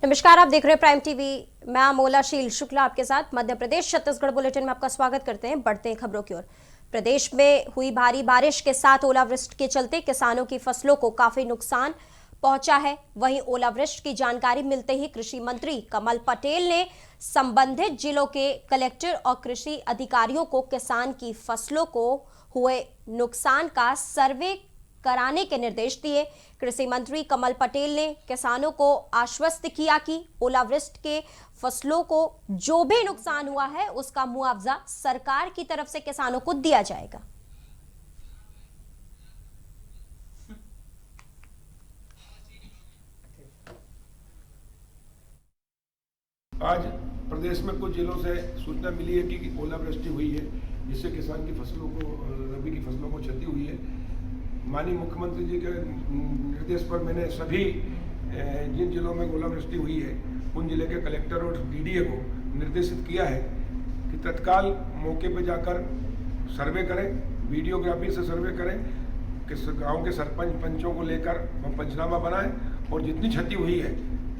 नमस्कार, आप देख रहे हैं प्राइम टीवी। मैं अमोलाशील शुक्ला आपके साथ मध्य प्रदेश छत्तीसगढ़ बुलेटिन में आपका स्वागत करते हैं। बढ़ते हैं खबरों की ओर। प्रदेश में हुई भारी बारिश के साथ ओलावृष्टि के चलते किसानों की फसलों को काफी नुकसान पहुंचा है। वहीं ओलावृष्टि की जानकारी मिलते ही कृषि मंत्री कमल पटेल ने संबंधित जिलों के कलेक्टर और कृषि अधिकारियों को किसान की फसलों को हुए नुकसान का सर्वे कराने के निर्देश दिए। कृषि मंत्री कमल पटेल ने किसानों को आश्वस्त किया कि ओलावृष्टि के फसलों को जो भी नुकसान हुआ है उसका मुआवजा सरकार की तरफ से किसानों को दिया जाएगा। आज प्रदेश में कुछ जिलों से सूचना मिली है कि ओलावृष्टि हुई है, जिससे किसान की फसलों को, रबी की फसलों को क्षति हुई है। माननीय मुख्यमंत्री जी के निर्देश पर मैंने सभी जिन जिलों में ओलावृष्टि हुई है उन जिले के कलेक्टर और डीडीए को निर्देशित किया है कि तत्काल मौके पर जाकर सर्वे करें, वीडियोग्राफी से सर्वे करें, कि गाँव के सरपंच पंचों को लेकर पंचनामा बनाएं और जितनी क्षति हुई है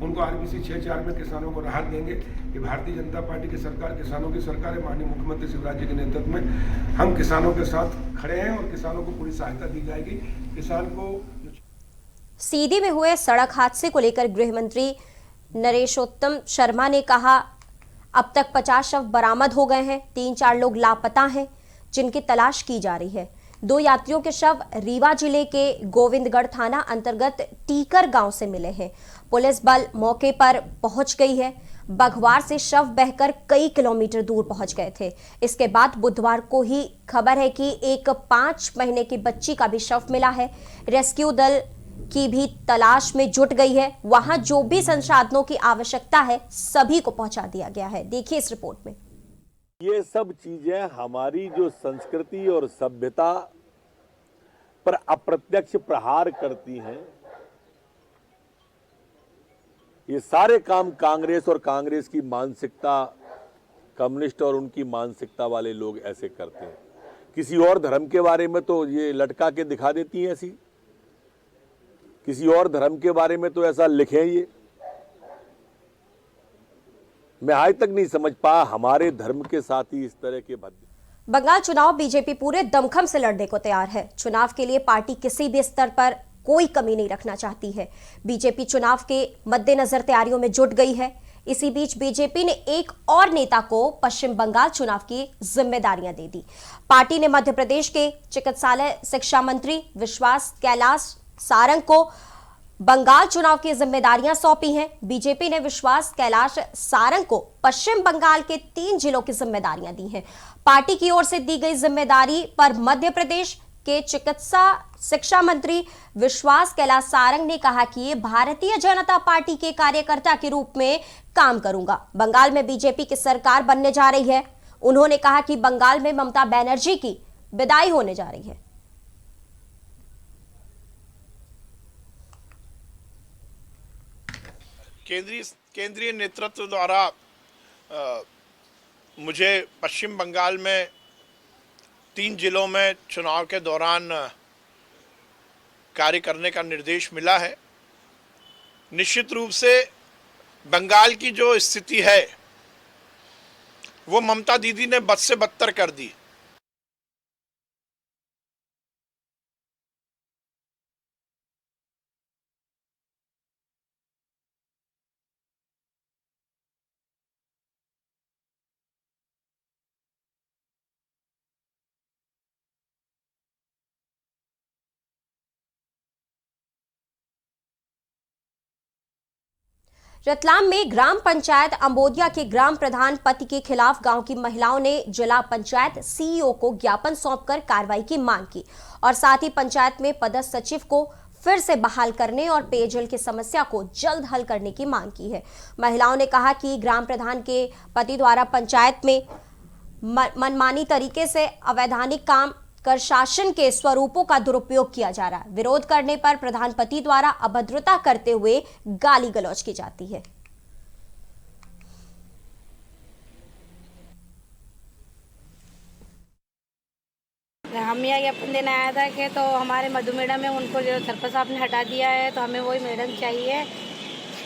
उनको आरबीसी 6-4 में किसानों को राहत देंगे। कि भारतीय जनता पार्टी की सरकार किसानों की सरकार है। माननीय मुख्यमंत्री शिवराज जी के नेतृत्व में हम किसानों के साथ खड़े हैं और किसानों को पूरी सहायता दी जाएगी। किसान को सीधी में हुए सड़क हादसे को लेकर गृह मंत्री नरेशोत्तम शर्मा ने कहा, अब तक 50 शव बरामद हो गए हैं, 3-4 लोग लापता हैं जिनकी तलाश की जा रही है। 2 यात्रियों के शव रीवा जिले के गोविंदगढ़ थाना अंतर्गत टीकर गांव से मिले हैं। पुलिस बल मौके पर पहुंच गई है। बघवार से शव बहकर कई किलोमीटर दूर पहुंच गए थे। इसके बाद बुधवार को ही खबर है कि एक 5 महीने की बच्ची का भी शव मिला है। रेस्क्यू दल की भी तलाश में जुट गई है। वहां जो भी संसाधनों की आवश्यकता है सभी को पहुंचा दिया गया है। देखिए इस रिपोर्ट में। ये सब चीजें हमारी जो संस्कृति और सभ्यता पर अप्रत्यक्ष प्रहार करती हैं। ये सारे काम कांग्रेस और कांग्रेस की मानसिकता, कम्युनिस्ट और उनकी मानसिकता वाले लोग ऐसे करते हैं। किसी और धर्म के बारे में तो ये लटका के दिखा देती हैं ऐसी, किसी और धर्म के बारे में तो ऐसा लिखें। ये मैं आज तक नहीं समझ पाया हमारे धर्म के साथ ही इस तरह के भद्दे। बंगाल चुनाव बीजेपी पूरे दमखम से लड़ने को तैयार है। चुनाव के लिए पार्टी किसी भी स्तर पर कोई कमी नहीं रखना चाहती है। बीजेपी चुनाव के मद्देनजर तैयारियों में जुट गई है। इसी बीच बीजेपी ने एक और नेता को पश्चिम बंगाल चुनाव की जिम्मेदारियां दे दी। पार्टी ने मध्य प्रदेश के चिकित्सालय शिक्षा मंत्री विश्वास कैलाश सारंग को बंगाल चुनाव की जिम्मेदारियां सौंपी हैं। बीजेपी ने विश्वास कैलाश सारंग को पश्चिम बंगाल के 3 जिलों की जिम्मेदारियां दी हैं। पार्टी की ओर से दी गई जिम्मेदारी पर मध्य प्रदेश के चिकित्सा शिक्षा मंत्री विश्वास कैलाश सारंग ने कहा कि भारतीय जनता पार्टी के कार्यकर्ता के रूप में काम करूंगा। बंगाल में बीजेपी की सरकार बनने जा रही है। उन्होंने कहा कि बंगाल में ममता बनर्जी की विदाई होने जा रही है। केंद्रीय नेतृत्व द्वारा मुझे पश्चिम बंगाल में 3 जिलों में चुनाव के दौरान कार्य करने का निर्देश मिला है। निश्चित रूप से बंगाल की जो स्थिति है वो ममता दीदी ने बद से बदतर कर दी। रतलाम में ग्राम पंचायत अंबोदिया के ग्राम प्रधान पति के खिलाफ गांव की महिलाओं ने जिला पंचायत सीईओ को ज्ञापन सौंपकर कार्रवाई की मांग की और साथ ही पंचायत में पदस्थ सचिव को फिर से बहाल करने और पेयजल की समस्या को जल्द हल करने की मांग की है। महिलाओं ने कहा कि ग्राम प्रधान के पति द्वारा पंचायत में मनमानी तरीके से अवैधानिक काम कर शासन के स्वरूपों का दुरुपयोग किया जा रहा है। विरोध करने पर प्रधानपति द्वारा अभद्रता करते हुए गाली गलौज की जाती है। हम यहाँ ज्ञापन देने आया था कि तो हमारे मधु मैडम है, उनको जो सरपंच साहब ने हटा दिया है, तो हमें वही मैडम चाहिए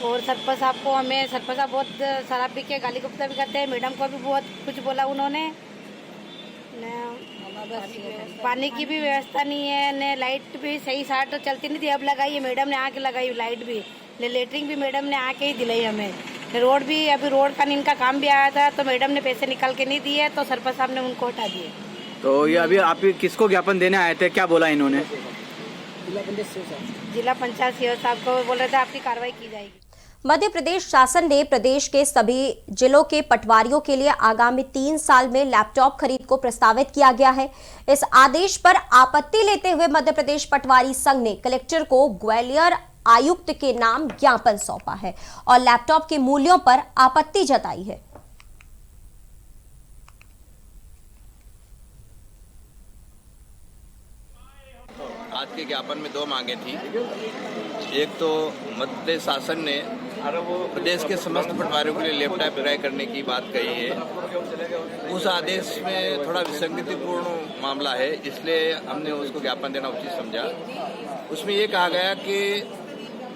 और सरपंच साहब को सरपंच साहब बहुत शराब पी के गाली गप्पा भी करते हैं। मैडम को भी बहुत कुछ बोला उन्होंने। पानी की भी व्यवस्था नहीं है, ने लाइट भी सही साट तो चलती नहीं थी, अब लगाई है मैडम ने आके लगाई लाइट भी। लेटरिंग भी मैडम ने आके ही दिलाई हमें। रोड भी अभी रोड का इनका काम भी आया था तो मैडम ने पैसे निकाल के नहीं दिए तो सरपंच साहब ने उनको हटा दिए। तो ये अभी आप किसको ज्ञापन देने आए थे, क्या बोला इन्होंने? जिला पंचायत सीओ साहब को बोल रहे थे आपकी कार्रवाई की जाएगी। मध्य प्रदेश शासन ने प्रदेश के सभी जिलों के पटवारियों के लिए आगामी 3 साल में लैपटॉप खरीद को प्रस्तावित किया गया है। इस आदेश पर आपत्ति लेते हुए मध्य प्रदेश पटवारी संघ ने कलेक्टर को ग्वालियर आयुक्त के नाम ज्ञापन सौंपा है और लैपटॉप के मूल्यों पर आपत्ति जताई है। आज के ज्ञापन में 2 मांगे थी। एक तो मध्य प्रदेश शासन ने प्रदेश के समस्त पटवारियों के लिए लैपटॉप क्रय करने की बात कही है। उस आदेश में थोड़ा विसंगतिपूर्ण मामला है, इसलिए हमने उसको ज्ञापन देना उचित समझा। उसमें ये कहा गया कि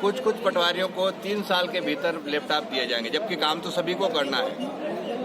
कुछ पटवारियों को 3 साल के भीतर लैपटॉप दिए जाएंगे, जबकि काम तो सभी को करना है।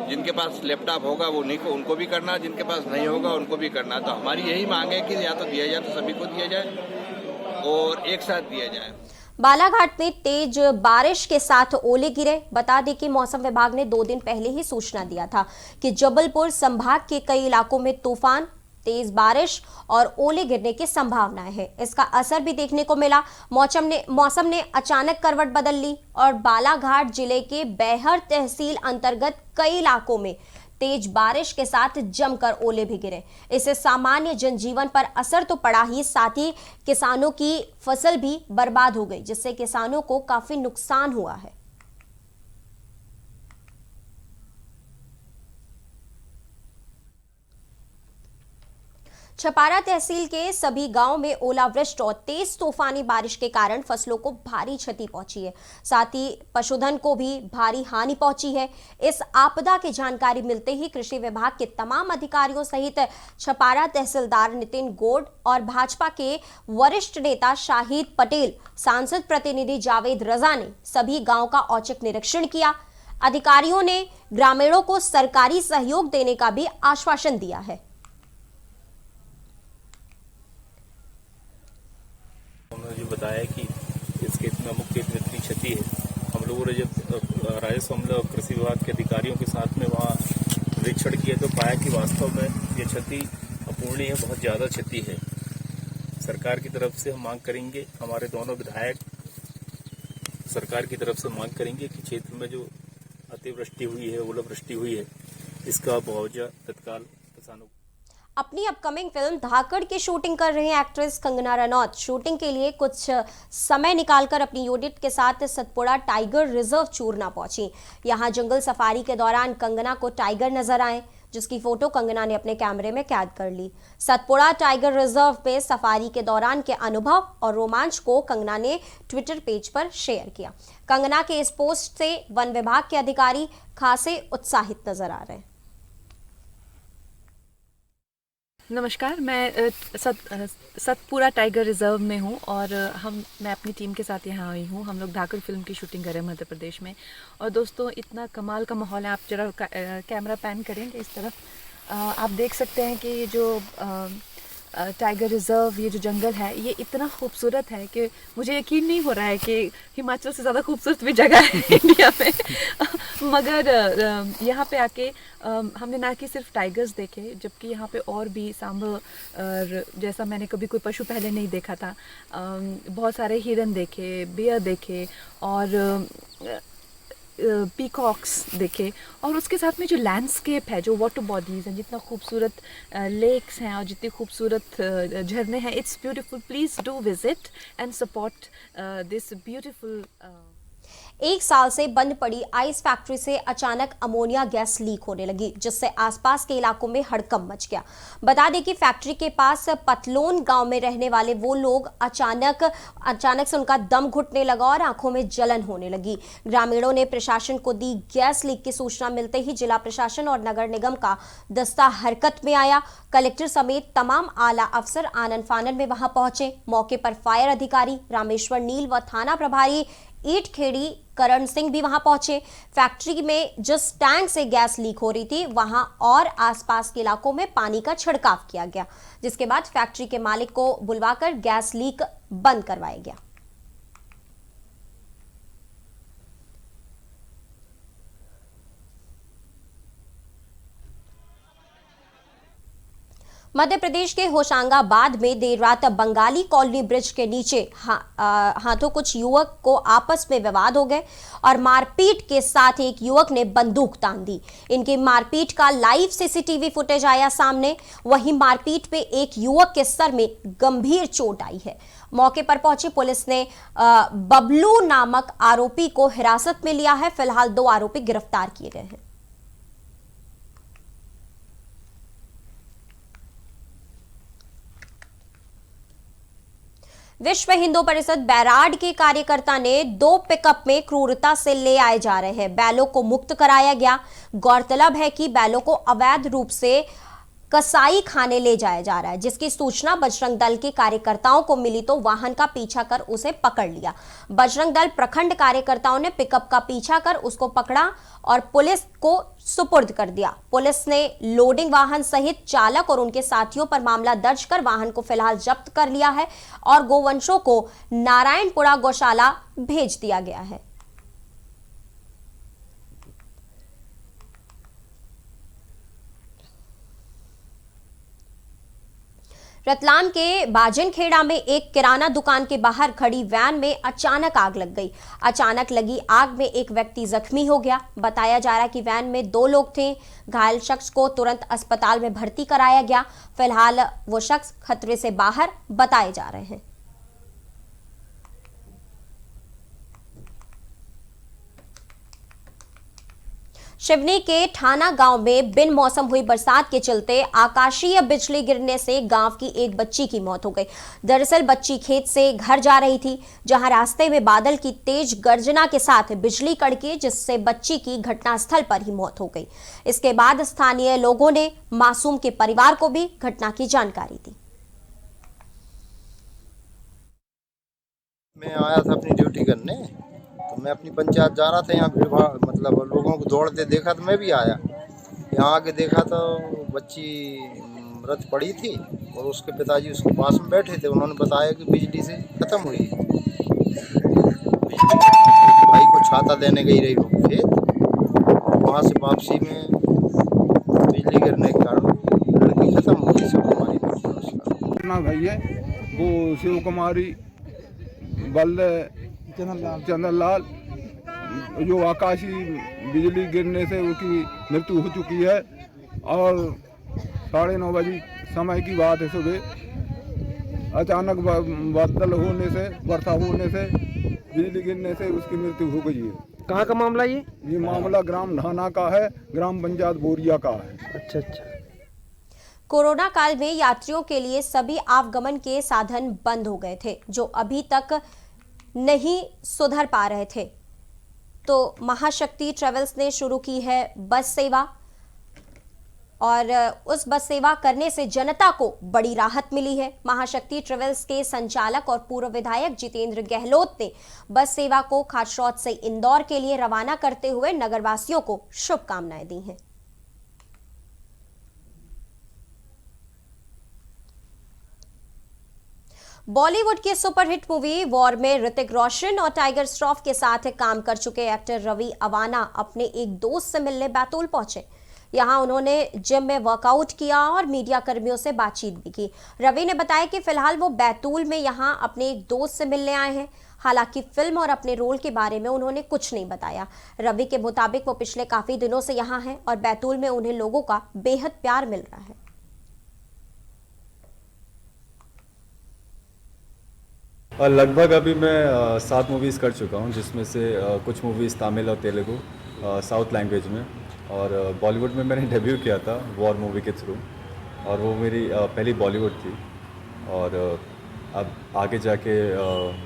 जिनके पास लैपटॉप होगा वो उनको भी करना, जिनके पास नहीं होगा उनको भी करना। तो हमारी यही मांग है कि या तो दिया जाए तो सभी को दिया जाए और एक साथ दिया जाए। बालाघाट में तेज बारिश के साथ ओले गिरे। बता दें कि मौसम विभाग ने 2 दिन पहले ही सूचना दिया था कि जबलपुर संभाग के कई इलाकों में तूफान, तेज बारिश और ओले गिरने की संभावनाएं हैं। इसका असर भी देखने को मिला। मौसम ने अचानक करवट बदल ली और बालाघाट जिले के बैहर तहसील अंतर्गत कई इलाकों में तेज बारिश के साथ जमकर ओले भी गिरे। इससे सामान्य जनजीवन पर असर तो पड़ा ही, साथ ही किसानों की फसल भी बर्बाद हो गई, जिससे किसानों को काफी नुकसान हुआ है। छपारा तहसील के सभी गांवों में ओलावृष्टि और तेज तूफानी बारिश के कारण फसलों को भारी क्षति पहुंची है, साथ ही पशुधन को भी भारी हानि पहुंची है। इस आपदा की जानकारी मिलते ही कृषि विभाग के तमाम अधिकारियों सहित छपारा तहसीलदार नितिन गोड और भाजपा के वरिष्ठ नेता शाहिद पटेल, सांसद प्रतिनिधि जावेद रजा ने सभी गाँव का औचक निरीक्षण किया। अधिकारियों ने ग्रामीणों को सरकारी सहयोग देने का भी आश्वासन दिया है। उन्होंने जो बताया कि इसके मुख्य इतनी क्षति है, हम लोगों ने जब राजस्व कृषि विभाग के अधिकारियों के साथ में वहाँ निरीक्षण किया तो पाया कि वास्तव में ये क्षति अपूर्णीय है, बहुत ज़्यादा क्षति है। सरकार की तरफ से हम मांग करेंगे, हमारे दोनों विधायक सरकार की तरफ से मांग करेंगे कि क्षेत्र में जो अतिवृष्टि हुई है, ओलावृष्टि हुई है, इसका मुआवजा तत्काल किसानों को। अपनी अपकमिंग फिल्म धाकड़ की शूटिंग कर रही हैं एक्ट्रेस कंगना रनौत। शूटिंग के लिए कुछ समय निकालकर अपनी यूनिट के साथ सतपुड़ा टाइगर रिजर्व चूरना पहुंची। यहां जंगल सफारी के दौरान कंगना को टाइगर नजर आए, जिसकी फोटो कंगना ने अपने कैमरे में कैद कर ली। सतपुड़ा टाइगर रिजर्व पे सफारी के दौरान के अनुभव और रोमांच को कंगना ने ट्विटर पेज पर शेयर किया। कंगना के इस पोस्ट से वन विभाग के अधिकारी खासे उत्साहित नजर आ रहे हैं। नमस्कार, मैं सतपुड़ा टाइगर रिजर्व में हूँ और मैं अपनी टीम के साथ यहाँ आई हूँ। हम लोग धाकड़ फिल्म की शूटिंग कर रहे हैं मध्य प्रदेश में। और दोस्तों, इतना कमाल का माहौल है। आप जरा कैमरा पैन करेंगे इस तरफ, आप देख सकते हैं कि ये जो टाइगर रिजर्व, ये जो जंगल है, ये इतना खूबसूरत है कि मुझे यकीन नहीं हो रहा है कि हिमाचल से ज़्यादा खूबसूरत भी जगह है इंडिया में। मगर यहाँ पे आके हमने ना कि सिर्फ टाइगर्स देखे, जबकि यहाँ पे और भी सांभर जैसा मैंने कभी कोई पशु पहले नहीं देखा था। बहुत सारे हिरन देखे, बेयर देखे और पीकॉक्स देखे। और उसके साथ में जो लैंडस्केप है, जो वाटर बॉडीज़ हैं, जितना खूबसूरत लेक्स हैं और जितनी खूबसूरत झरने हैं, it's beautiful. Please do visit and support this beautiful. 1 साल से बंद पड़ी आइस फैक्ट्री से अचानक अमोनिया गैस लीक होने लगी, जिससे आसपास के इलाकों में हड़कंप मच गया। बता दें कि फैक्ट्री के पास पतलोन गांव में रहने वाले वो लोग अचानक से उनका दम घुटने लगा और आंखों में जलन होने लगी। ग्रामीणों ने प्रशासन को दी गैस लीक की सूचना मिलते ही जिला प्रशासन और नगर निगम का दस्ता हरकत में आया। कलेक्टर समेत तमाम आला अफसर आनन फानन में वहां पहुंचे। मौके पर फायर अधिकारी रामेश्वर नील व थाना प्रभारी ईट खेड़ी करण सिंह भी वहां पहुंचे। फैक्ट्री में जिस टैंक से गैस लीक हो रही थी वहां और आसपास के इलाकों में पानी का छिड़काव किया गया, जिसके बाद फैक्ट्री के मालिक को बुलवाकर गैस लीक बंद करवाया गया। मध्य प्रदेश के होशंगाबाद में देर रात बंगाली कॉलोनी ब्रिज के नीचे हाथों कुछ युवक को आपस में विवाद हो गए और मारपीट के साथ एक युवक ने बंदूक तान दी। इनकी मारपीट का लाइव सीसीटीवी फुटेज आया सामने। वहीं मारपीट में एक युवक के सर में गंभीर चोट आई है। मौके पर पहुंची पुलिस ने बबलू नामक आरोपी को हिरासत में लिया है। फिलहाल 2 आरोपी गिरफ्तार किए गए हैं। विश्व हिंदू परिषद बैराड के कार्यकर्ता ने 2 पिकअप में क्रूरता से ले आए जा रहे हैं बैलों को मुक्त कराया गया। गौरतलब है कि बैलों को अवैध रूप से कसाई खाने ले जाया जा रहा है, जिसकी सूचना बजरंग दल के कार्यकर्ताओं को मिली तो वाहन का पीछा कर उसे पकड़ लिया। बजरंग दल प्रखंड कार्यकर्ताओं ने पिकअप का पीछा कर उसको पकड़ा और पुलिस को सुपुर्द कर दिया। पुलिस ने लोडिंग वाहन सहित चालक और उनके साथियों पर मामला दर्ज कर वाहन को फिलहाल जब्त कर लिया है और गोवंशों को नारायणपुरा गौशाला भेज दिया गया है। रतलाम के बाजनखेड़ा में एक किराना दुकान के बाहर खड़ी वैन में अचानक आग लग गई। अचानक लगी आग में एक व्यक्ति जख्मी हो गया। बताया जा रहा है कि वैन में 2 लोग थे। घायल शख्स को तुरंत अस्पताल में भर्ती कराया गया। फिलहाल वो शख्स खतरे से बाहर बताए जा रहे हैं। शिवनी के ठाना गांव में बिन मौसम हुई बरसात के चलते आकाशीय बिजली गिरने से गांव की एक बच्ची की मौत हो गई। दरअसल बच्ची खेत से घर जा रही थी, जहां रास्ते में बादल की तेज गर्जना के साथ बिजली कड़की, जिससे बच्ची की घटनास्थल पर ही मौत हो गई। इसके बाद स्थानीय लोगों ने मासूम के परिवार को भी घटना की जानकारी दी। मैं आया था अपनी ड्यूटी करने, तो मैं अपनी पंचायत जा रहा था। यहाँ भीड़ भाड़ मतलब लोगों को दौड़ते देखा तो मैं भी आया। यहाँ आके देखा तो बच्ची मृत पड़ी थी और उसके पिताजी उसके पास में बैठे थे। उन्होंने बताया कि बिजली से ख़त्म हुई। भाई को छाता देने गई रही वो खेत, वहाँ से वापसी में बिजली गिरने के कारण लड़की ख़त्म हो गई। शिव कुमारी अपना भाई है वो शिव कुमारी चंदनलाल, जो आकाशीय बिजली गिरने से उसकी मृत्यु हो चुकी है और 9:30 बजे समय की बात है। सुबह अचानक बादल होने से, वर्षा होने से, बिजली गिरने से उसकी मृत्यु हो गई है। कहाँ का मामला ये मामला ग्राम ढाना का है, ग्राम पंचायत बोरिया का है। अच्छा। कोरोना काल में यात्रियों के लिए सभी आवागमन के साधन बंद हो गए थे, जो अभी तक नहीं सुधर पा रहे थे। तो महाशक्ति ट्रेवल्स ने शुरू की है बस सेवा और उस बस सेवा करने से जनता को बड़ी राहत मिली है। महाशक्ति ट्रेवल्स के संचालक और पूर्व विधायक जितेंद्र गहलोत ने बस सेवा को खाचरौद से इंदौर के लिए रवाना करते हुए नगरवासियों को शुभकामनाएं दी हैं। बॉलीवुड की सुपरहिट मूवी वॉर में ऋतिक रोशन और टाइगर श्रॉफ के साथ काम कर चुके एक्टर रवि अवाना अपने एक दोस्त से मिलने बैतूल पहुंचे। यहां उन्होंने जिम में वर्कआउट किया और मीडिया कर्मियों से बातचीत भी की। रवि ने बताया कि फिलहाल वो बैतूल में यहां अपने एक दोस्त से मिलने आए हैं। हालांकि फिल्म और अपने रोल के बारे में उन्होंने कुछ नहीं बताया। रवि के मुताबिक वो पिछले काफी दिनों से यहां हैं और बैतूल में उन्हें लोगों का बेहद प्यार मिल रहा है। लगभग अभी मैं 7 मूवीज़ कर चुका हूं, जिसमें से कुछ मूवीज़ तमिल और तेलुगु साउथ लैंग्वेज में, और बॉलीवुड में मैंने डेब्यू किया था वॉर मूवी के थ्रू, और वो मेरी पहली बॉलीवुड थी। और अब आगे जाके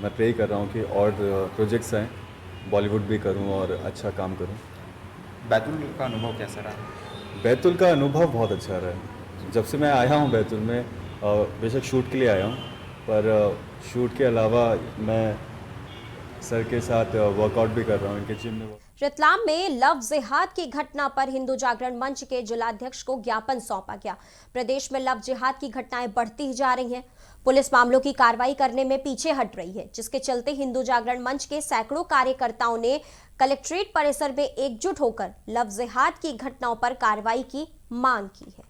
मैं प्रे कर रहा हूं कि और प्रोजेक्ट्स आएँ, बॉलीवुड भी करूं और अच्छा काम करूं। बैतूल का अनुभव कैसा रहा? बैतूल का अनुभव बहुत अच्छा रहा है। जब से मैं आया हूं बैतूल में, बेशक शूट के लिए आया हूं, पर शूट के अलावा मैं सर के साथ वर्कआउट भी कर रहा हूँ इनके जिम में। रतलाम में लव जिहाद की घटना पर हिंदू जागरण मंच के जिलाध्यक्ष को ज्ञापन सौंपा गया। प्रदेश में लव जिहाद की घटनाएं बढ़ती ही जा रही हैं। पुलिस मामलों की कार्रवाई करने में पीछे हट रही है, जिसके चलते हिंदू जागरण मंच के सैकड़ों कार्यकर्ताओं ने कलेक्ट्रेट परिसर में एकजुट होकर लव जिहाद की घटनाओं पर कार्रवाई की मांग की है।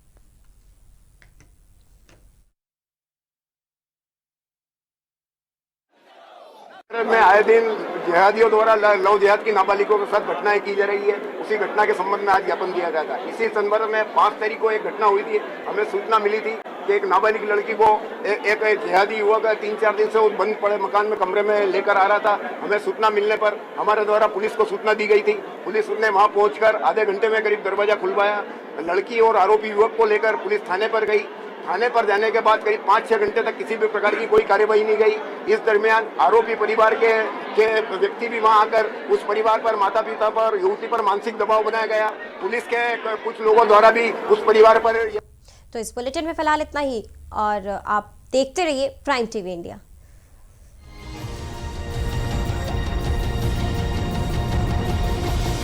में आए दिन जिहादियों द्वारा लव जिहाद की नाबालिगों के साथ घटनाएं की जा रही है। उसी घटना के संबंध में आज ज्ञापन दिया गया था। इसी संदर्भ में 5 तारीख को एक घटना हुई थी। हमें सूचना मिली थी कि एक नाबालिग लड़की को एक जिहादी युवक 3-4 दिन से उस बंद पड़े मकान में कमरे में लेकर आ रहा था। हमें सूचना मिलने पर हमारे द्वारा पुलिस को सूचना दी गई थी। पुलिस ने वहां पहुंचकर आधे घंटे में करीब दरवाजा खुलवाया। लड़की और आरोपी युवक को लेकर पुलिस थाने पर गई। थाने पर जाने के बाद करीब 5-6 घंटे तक किसी भी प्रकार की कोई कार्यवाही नहीं गई। इस दरमियान आरोपी परिवार के व्यक्ति भी वहां आकर उस परिवार पर, माता पिता पर, युवती पर मानसिक दबाव बनाया गया। पुलिस के कुछ लोगों द्वारा भी उस परिवार पर। तो इस बुलेटिन में फिलहाल इतना ही और आप देखते रहिए प्राइम टीवी इंडिया।